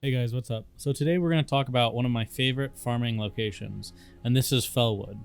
Hey guys, what's up? So today we're going to talk about one of my favorite farming locations, and this is Felwood.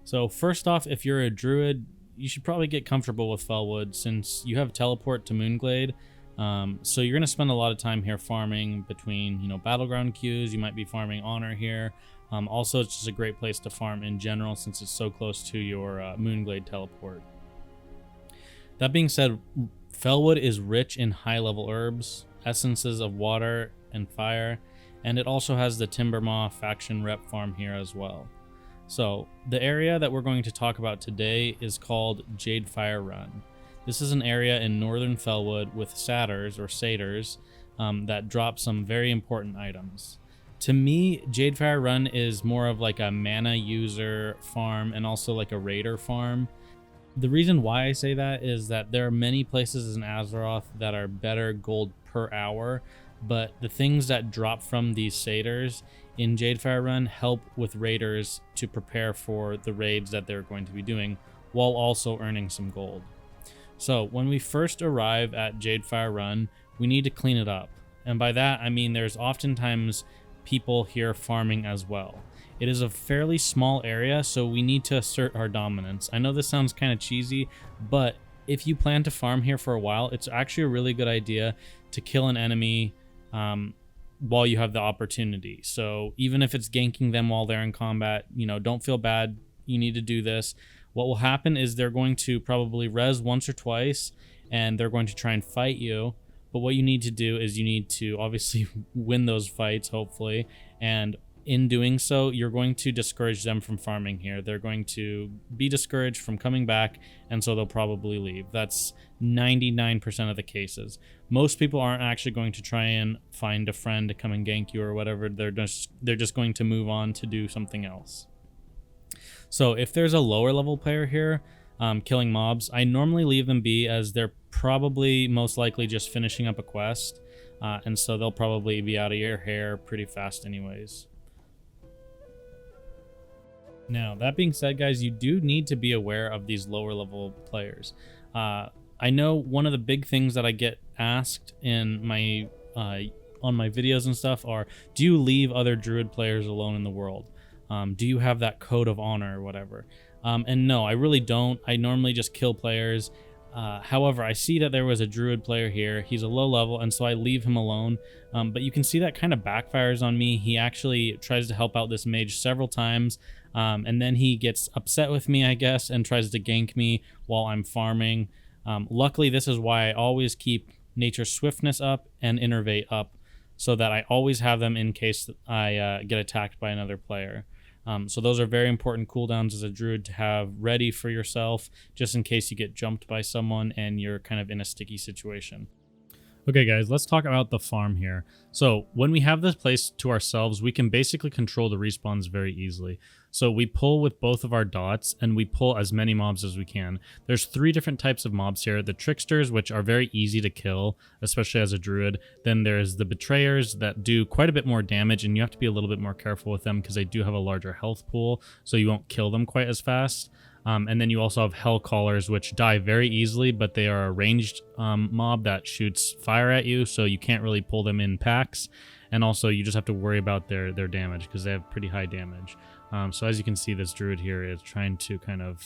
So first off, if you're a druid, you should probably get comfortable with Felwood since you have teleport to Moonglade. So you're going to spend a lot of time here farming between, battleground queues. You might be farming honor here. Also, it's just a great place to farm in general since it's so close to your Moonglade teleport. That being said, Felwood is rich in high-level herbs, essences of water and fire, and it also has the Timbermaw faction rep farm here as well. So the area that we're going to talk about today is called Jadefire Run. This is an area in northern Felwood with satyrs or satyrs that drop some very important items. To me, Jadefire Run is more of like a mana user farm and also like a raider farm. The reason why I say that is that there are many places in Azeroth that are better gold per hour, but the things that drop from these satyrs in Jadefire Run help with raiders to prepare for the raids that they're going to be doing while also earning some gold. So when we first arrive at Jadefire Run, we need to clean it up. And by that, I mean there's oftentimes people here farming as well. It is a fairly small area, so we need to assert our dominance. I know this sounds kind of cheesy, but if you plan to farm here for a while, it's actually a really good idea to kill an enemy while you have the opportunity. So even if it's ganking them while they're in combat, don't feel bad. You need to do this. What will happen is they're going to probably res once or twice, and they're going to try and fight you. But what you need to do is you need to obviously win those fights, hopefully, and in doing so, you're going to discourage them from farming here. They're going to be discouraged from coming back, and so they'll probably leave. That's 99% of the cases. Most people aren't actually going to try and find a friend to come and gank you or whatever. They're just going to move on to do something else. So if there's a lower level player here killing mobs, I normally leave them be, as they're probably most likely just finishing up a quest, and so they'll probably be out of your hair pretty fast anyways. Now, that being said, guys, you do need to be aware of these lower level players. I know one of the big things that I get asked in my on my videos and stuff are, do you leave other druid players alone in the world? Do you have that code of honor or whatever? And no, I really don't. I normally just kill players. However, I see that there was a druid player here. He's a low level, and so I leave him alone. But you can see that kind of backfires on me. He actually tries to help out this mage several times, and then he gets upset with me, I guess, and tries to gank me while I'm farming. Luckily, this is why I always keep Nature's Swiftness up and Innervate up, so that I always have them in case I get attacked by another player. So those are very important cooldowns as a druid to have ready for yourself, just in case you get jumped by someone and you're kind of in a sticky situation. Okay guys, let's talk about the farm here. So when we have this place to ourselves, we can basically control the respawns very easily. So we pull with both of our dots and we pull as many mobs as we can. There's 3 different types of mobs here. The tricksters, which are very easy to kill, especially as a druid. Then there's the betrayers that do quite a bit more damage, and you have to be a little bit more careful with them because they do have a larger health pool, so you won't kill them quite as fast. And then you also have hell callers, which die very easily, but they are a ranged mob that shoots fire at you, so you can't really pull them in packs. And also you just have to worry about their damage because they have pretty high damage. So as you can see, this druid here is trying to kind of,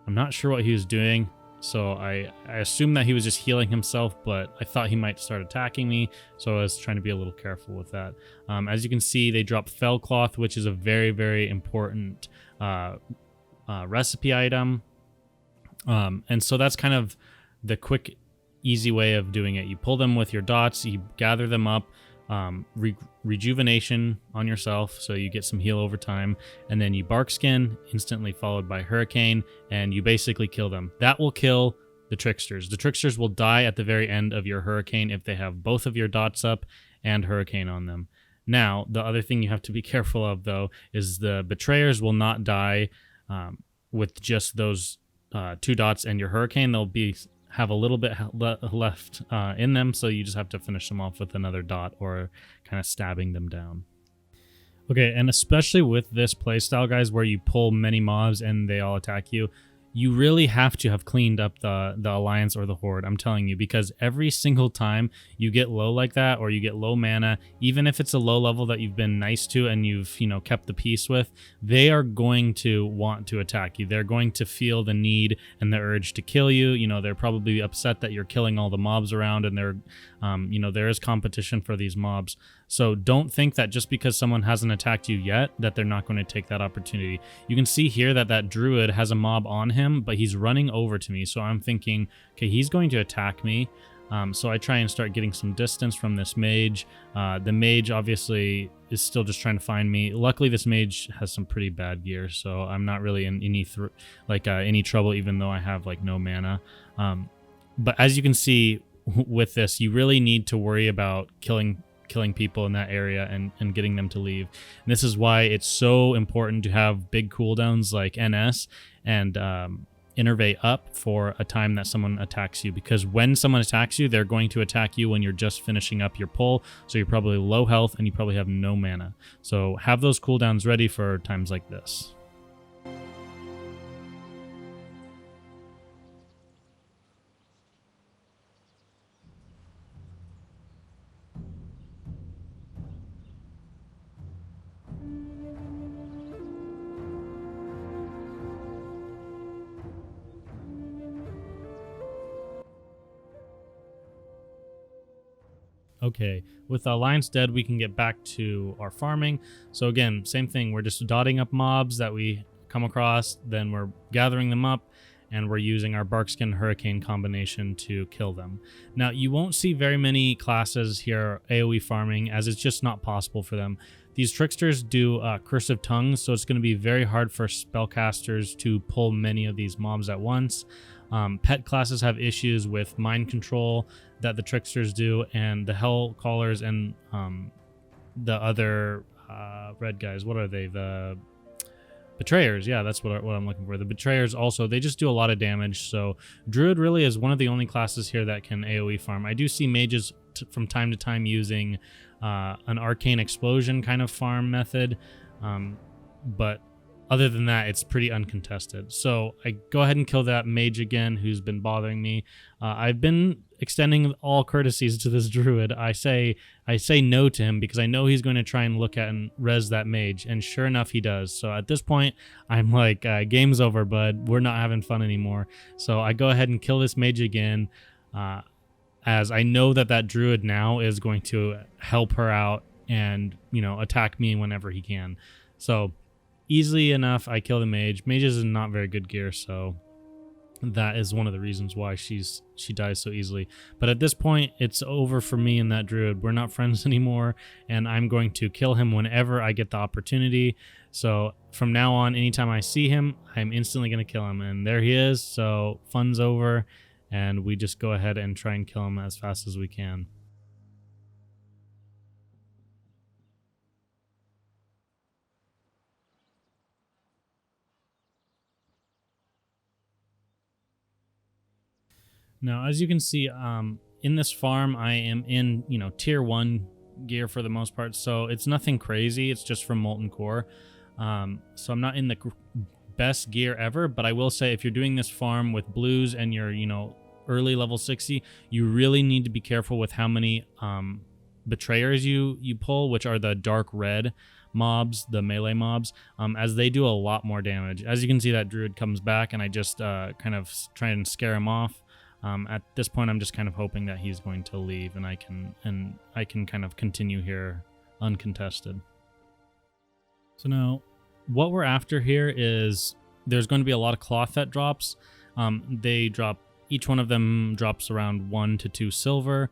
I'm not sure what he was doing, so I assumed that he was just healing himself, but I thought he might start attacking me, so I was trying to be a little careful with that. As you can see, they drop fell cloth, which is a very, very important recipe item, and so that's kind of the quick, easy way of doing it. You pull them with your dots, you gather them up, rejuvenation on yourself, so you get some heal over time, and then you bark skin, instantly followed by hurricane, and you basically kill them. That will kill the tricksters. The tricksters will die at the very end of your hurricane if they have both of your dots up and hurricane on them. Now, the other thing you have to be careful of, though, is the betrayers will not die with just those 2 dots and your hurricane. They'll have a little bit left in them, so you just have to finish them off with another dot or kind of stabbing them down. Okay, and especially with this playstyle, guys, where you pull many mobs and they all attack you, you really have to have cleaned up the alliance or the horde, I'm telling you, because every single time you get low like that, or you get low mana, even if it's a low level that you've been nice to and you've, you know, kept the peace with, they are going to want to attack you. They're going to feel the need and the urge to kill you. You know, they're probably upset that you're killing all the mobs around, and they're you know, there is competition for these mobs. So don't think that just because someone hasn't attacked you yet that they're not going to take that opportunity. You can see here that that druid has a mob on him, but he's running over to me. So I'm thinking, okay, he's going to attack me. So I try and start getting some distance from this mage. The mage obviously is still just trying to find me. Luckily, this mage has some pretty bad gear, so I'm not really in any trouble, even though I have like no mana. But as you can see with this, you really need to worry about killing people in that area and getting them to leave. And this is why it's so important to have big cooldowns like NS and Innervate up for a time that someone attacks you, because when someone attacks you, they're going to attack you when you're just finishing up your pull, so you're probably low health and you probably have no mana. So have those cooldowns ready for times like this. Okay, with the alliance dead, we can get back to our farming. So again, same thing, we're just dotting up mobs that we come across, then we're gathering them up, and we're using our Barkskin Hurricane combination to kill them. Now, you won't see very many classes here AoE farming, as it's just not possible for them. These tricksters do cursive tongues, so it's going to be very hard for spellcasters to pull many of these mobs at once. Pet classes have issues with mind control that the tricksters do, and the hell callers and the other red guys, what are they? The betrayers. Yeah, that's what I'm looking for. The betrayers also, they just do a lot of damage. So druid really is one of the only classes here that can AoE farm. I do see mages from time to time using an arcane explosion kind of farm method, but other than that, it's pretty uncontested. So I go ahead and kill that mage again, who's been bothering me. I've been extending all courtesies to this druid. I say no to him because I know he's going to try and look at and res that mage, and sure enough, he does. So at this point, I'm like, game's over, bud. We're not having fun anymore. So I go ahead and kill this mage again, as I know that druid now is going to help her out and, you know, attack me whenever he can. So easily enough, I kill the mage. Mages is not very good gear, so that is one of the reasons why she dies so easily. But at this point, it's over for me and that druid. We're not friends anymore, and I'm going to kill him whenever I get the opportunity. So from now on, anytime I see him, I'm instantly going to kill him. And there he is, so fun's over, and we just go ahead and try and kill him as fast as we can. Now, as you can see, in this farm, I am in, you know, tier 1 gear for the most part, so it's nothing crazy. It's just from Molten Core. So I'm not in the best gear ever, but I will say if you're doing this farm with blues and you're, you know, early level 60, you really need to be careful with how many betrayers you pull, which are the dark red mobs, the melee mobs, as they do a lot more damage. As you can see, that druid comes back, and I just kind of try and scare him off. At this point, I'm just kind of hoping that he's going to leave, and I can kind of continue here uncontested. So now, what we're after here is there's going to be a lot of cloth that drops. They drop, each one of them drops around 1 to 2 silver,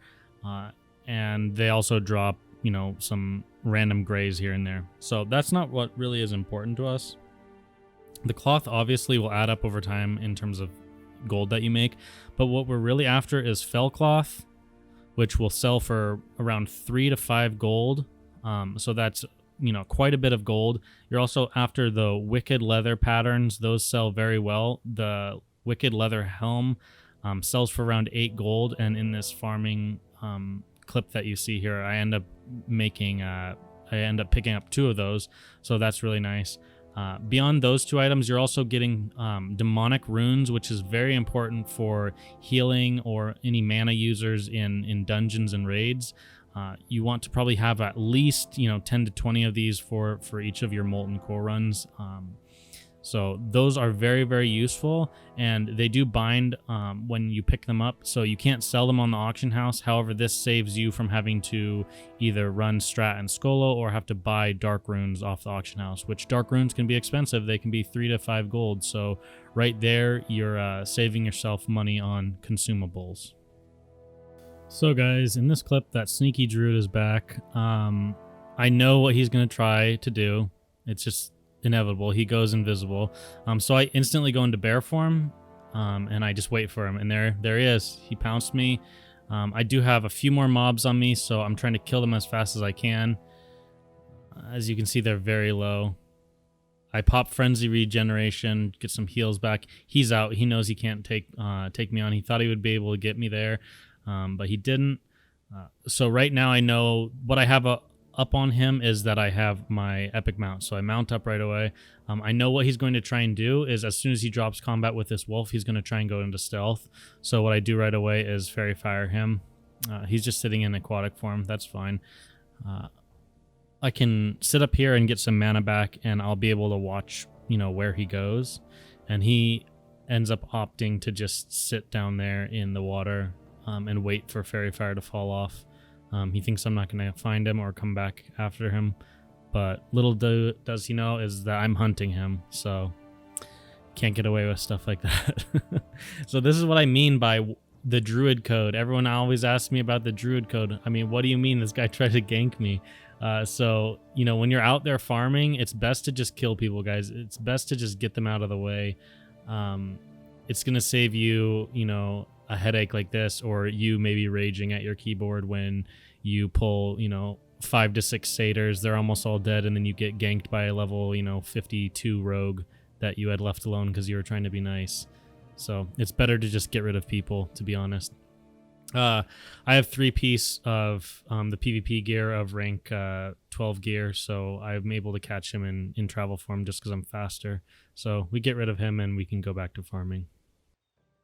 and they also drop, you know, some random grays here and there. So that's not what really is important to us. The cloth obviously will add up over time in terms of gold that you make, but what we're really after is fell cloth, which will sell for around 3 to 5 gold. So that's, you know, quite a bit of gold. You're also after the wicked leather patterns. Those sell very well. The wicked leather helm sells for around 8 gold, and in this farming clip that you see here, I end up picking up 2 of those, so that's really nice. Beyond those 2 items, you're also getting demonic runes, which is very important for healing or any mana users in dungeons and raids. You want to probably have at least 10 to 20 of these for each of your molten core runs. So those are very, very useful, and they do bind when you pick them up, so you can't sell them on the auction house. However, this saves you from having to either run Strat and Skolo or have to buy dark runes off the auction house, which dark runes can be expensive. They can be 3 to 5 gold, so right there you're saving yourself money on consumables. So guys, in this clip, that sneaky druid is back. I know what he's going to try to do. It's just inevitable. He goes invisible. So I instantly go into bear form, and I just wait for him, and there he is. He pounced me. I do have a few more mobs on me, so I'm trying to kill them as fast as I can. As you can see, they're very low. I pop frenzy regeneration, get some heals back. He's out. He knows he can't take me on. He thought he would be able to get me there, but he didn't. So right now I know what I have up on him is that I have my epic mount, so I mount up right away. I know what he's going to try and do is as soon as he drops combat with this wolf, he's going to try and go into stealth. So what I do right away is fairy fire him. He's just sitting in aquatic form. That's fine. I can sit up here and get some mana back, and I'll be able to watch where he goes, and he ends up opting to just sit down there in the water and wait for fairy fire to fall off. He thinks I'm not going to find him or come back after him, but little does he know is that I'm hunting him, so can't get away with stuff like that. So this is what I mean by the druid code. Everyone always asks me about the druid code. I mean, what do you mean this guy tried to gank me? So when you're out there farming, it's best to just kill people, guys. It's best to just get them out of the way. It's going to save you, a headache like this, or you maybe raging at your keyboard when you pull 5 to 6 satyrs. They're almost all dead, and then you get ganked by a level 52 rogue that you had left alone because you were trying to be nice. So it's better to just get rid of people, to be honest. I have 3-piece of the PvP gear of rank 12 gear, so I'm able to catch him in travel form just because I'm faster. So we get rid of him and we can go back to farming.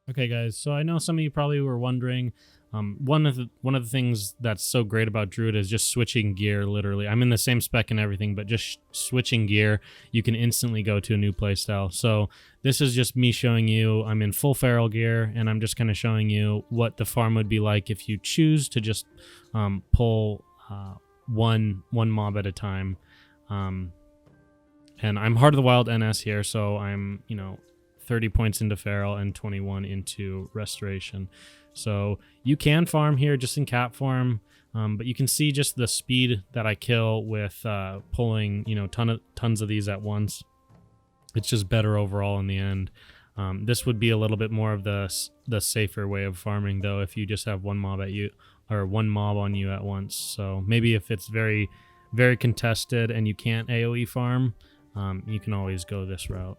Okay guys, so I know some of you probably were wondering, one of the things that's so great about Druid is just switching gear, literally. I'm in the same spec and everything, but just switching gear, you can instantly go to a new playstyle. So this is just me showing you, I'm in full feral gear, and I'm just kind of showing you what the farm would be like if you choose to just pull one mob at a time. And I'm Heart of the Wild NS here, so I'm, 30 points into feral and 21 into restoration. So you can farm here just in cat form, but you can see just the speed that I kill with pulling tons of these at once. It's just better overall in the end. This would be a little bit more of the safer way of farming, though, if you just have one mob at you or one mob on you at once. So maybe if it's very, very contested and you can't AoE farm, you can always go this route.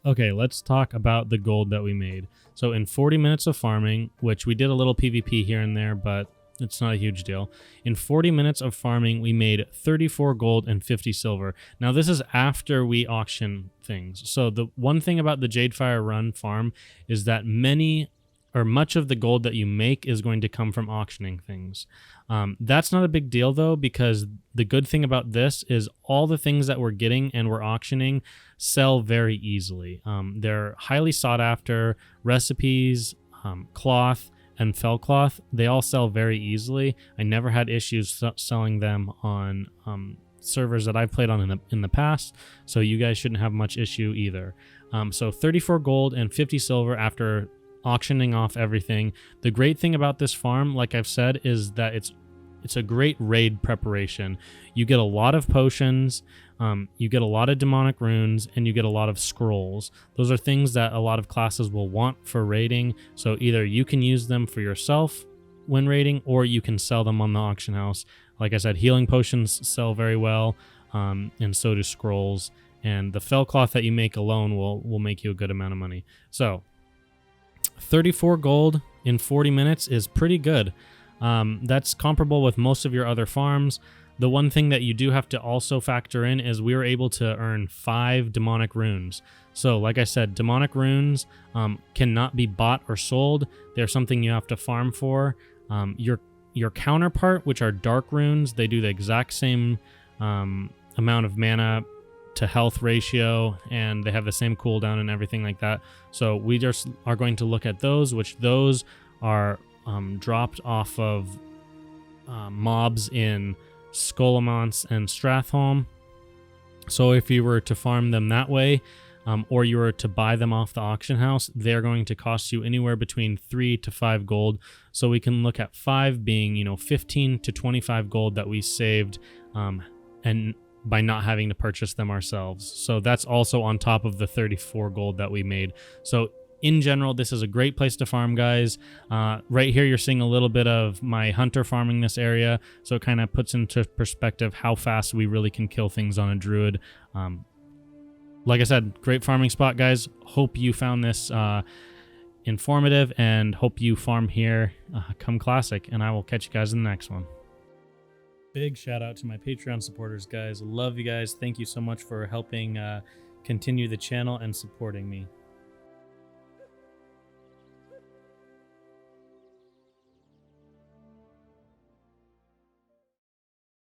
Okay, let's talk about the gold that we made. So in 40 minutes of farming, which we did a little PvP here and there, but it's not a huge deal. In 40 minutes of farming, we made 34 gold and 50 silver. Now this is after we auction things. So the one thing about the Jadefire Run farm is that much of the gold that you make is going to come from auctioning things. That's not a big deal though, because the good thing about this is all the things that we're getting and we're auctioning sell very easily. They're highly sought after. Recipes, cloth, and fell cloth, they all sell very easily. I never had issues selling them on servers that I've played on in the past, so you guys shouldn't have much issue either. So 34 gold and 50 silver after auctioning off everything. The great thing about this farm, like I've said, is that it's a great raid preparation. You get a lot of potions, you get a lot of demonic runes, and you get a lot of scrolls. Those are things that a lot of classes will want for raiding, so either you can use them for yourself when raiding, or you can sell them on the auction house. Like I said, healing potions sell very well, and so do scrolls, and the fell cloth that you make alone will make you a good amount of money. So 34 gold in 40 minutes is pretty good. That's comparable with most of your other farms. The one thing that you do have to also factor in is we were able to earn 5 demonic runes. So like I said, demonic runes cannot be bought or sold. They're something you have to farm for. Your counterpart, which are dark runes, they do the exact same amount of mana to health ratio, and they have the same cooldown and everything like that. So we just are going to look at those, which those are dropped off of mobs in Skolamance and Stratholme. So if you were to farm them that way, or you were to buy them off the auction house, they're going to cost you anywhere between 3 to 5 gold. So we can look at 5 being, 15 to 25 gold that we saved, and by not having to purchase them ourselves. So that's also on top of the 34 gold that we made. So in general, this is a great place to farm, guys. Right here, you're seeing a little bit of my hunter farming this area. So it kind of puts into perspective how fast we really can kill things on a druid. Like I said, great farming spot, guys. Hope you found this informative, and hope you farm here come Classic, and I will catch you guys in the next one. Big shout out to my Patreon supporters, guys. Love you guys. Thank you so much for helping continue the channel and supporting me.